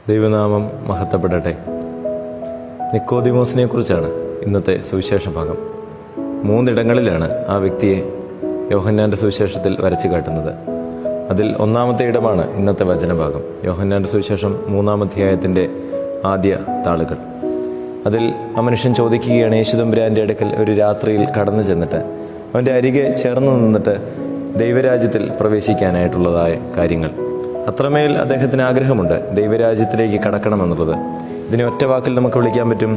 ദൈവനാമം മഹത്വപ്പെടട്ടെ. നിക്കോദിമോസിനെ കുറിച്ചാണ് ഇന്നത്തെ സുവിശേഷ ഭാഗം. 3 ഇടങ്ങളിലാണ് ആ വ്യക്തിയെ യോഹന്നാൻ്റെ സുവിശേഷത്തിൽ വരച്ചു കാട്ടുന്നത്. അതിൽ ഒന്നാമത്തെ ഇടമാണ് ഇന്നത്തെ വചനഭാഗം. യോഹന്നാൻ്റെ സുവിശേഷം 3-ാം അധ്യായത്തിൻ്റെ ആദ്യ താളുകൾ. അതിൽ ആ മനുഷ്യൻ ചോദിക്കുകയാണ്, യേശുതമ്പുരാൻ്റെ അടുക്കൽ ഒരു രാത്രിയിൽ കടന്നു ചെന്നിട്ട് അവൻ്റെ അരികെ ചേർന്ന് നിന്നിട്ട് ദൈവരാജ്യത്തിൽ പ്രവേശിക്കാനായിട്ടുള്ളതായ കാര്യങ്ങൾ. അത്രമേൽ അദ്ദേഹത്തിന് ആഗ്രഹമുണ്ട് ദൈവരാജ്യത്തിലേക്ക് കടക്കണമെന്നുള്ളത്. ഇതിനെ ഒറ്റ വാക്കിൽ നമുക്ക് വിളിക്കാൻ പറ്റും,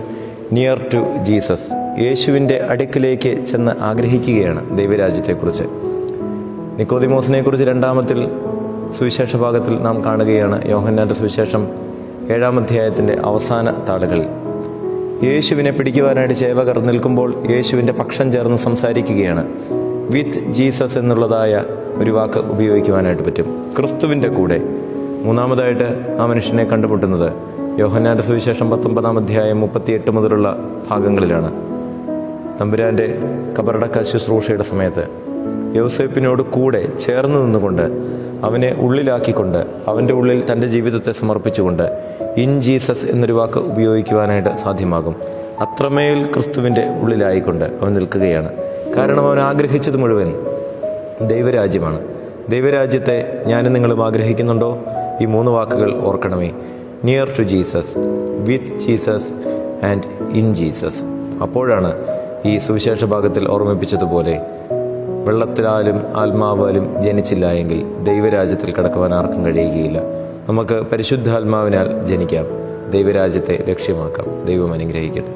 നിയർ ടു ജീസസ്. യേശുവിൻ്റെ അടുക്കിലേക്ക് ചെന്ന് ആഗ്രഹിക്കുകയാണ് ദൈവരാജ്യത്തെക്കുറിച്ച്. നിക്കോദിമോസിനെ കുറിച്ച് 2-ാമത്തിൽ സുവിശേഷ ഭാഗത്തിൽ നാം കാണുകയാണ്. യോഹന്നാൻ്റെ സുവിശേഷം 7-ാം അധ്യായത്തിൻ്റെ അവസാന താളുകളിൽ യേശുവിനെ പിടിക്കുവാനായിട്ട് സേവകർ നിൽക്കുമ്പോൾ യേശുവിൻ്റെ പക്ഷം ചേർന്ന് സംസാരിക്കുകയാണ്. വിത്ത് ജീസസ് എന്നുള്ളതായ ഒരു വാക്ക് ഉപയോഗിക്കുവാനായിട്ട് പറ്റും. ക്രിസ്തുവിൻ്റെ കൂടെ. 3-ാമതായിട്ട് ആ മനുഷ്യനെ കണ്ടുമുട്ടുന്നത് യോഹന്നാൻ്റെ സുവിശേഷം 19-ാം അധ്യായം 38 മുതലുള്ള ഭാഗങ്ങളിലാണ്. തമ്പുരാൻ്റെ കബറടക്ക ശുശ്രൂഷയുടെ സമയത്ത് യോസേപ്പിനോട് കൂടെ ചേർന്ന് നിന്നുകൊണ്ട് അവനെ ഉള്ളിലാക്കിക്കൊണ്ട് അവൻ്റെ ഉള്ളിൽ തൻ്റെ ജീവിതത്തെ സമർപ്പിച്ചുകൊണ്ട് ഇൻ ജീസസ് എന്നൊരു വാക്ക് ഉപയോഗിക്കുവാനായിട്ട് സാധ്യമാകും. അത്രമേൽ ക്രിസ്തുവിൻ്റെ ഉള്ളിലായിക്കൊണ്ട് അവൻ നിൽക്കുകയാണ്. കാരണം അവൻ ആഗ്രഹിച്ചത് മുഴുവൻ ദൈവരാജ്യമാണ്. ദൈവരാജ്യത്തെ ഞാനും നിങ്ങളും ആഗ്രഹിക്കുന്നുണ്ടോ? ഈ 3 വാക്കുകൾ ഓർക്കണമേ: near to Jesus, with Jesus and in Jesus. അപ്പോഴാണ് ഈ സുവിശേഷ ഭാഗത്തിൽ ഓർമ്മിപ്പിച്ചതുപോലെ വെള്ളത്തിലാലും ആത്മാവാലും ജനിച്ചില്ല എങ്കിൽ ദൈവരാജ്യത്തിൽ കടക്കുവാൻ ആർക്കും കഴിയുകയില്ല. നമുക്ക് പരിശുദ്ധാത്മാവിനാൽ ജനിക്കാം, ദൈവരാജ്യത്തെ ലക്ഷ്യമാക്കാം. ദൈവം അനുഗ്രഹിക്കട്ടെ.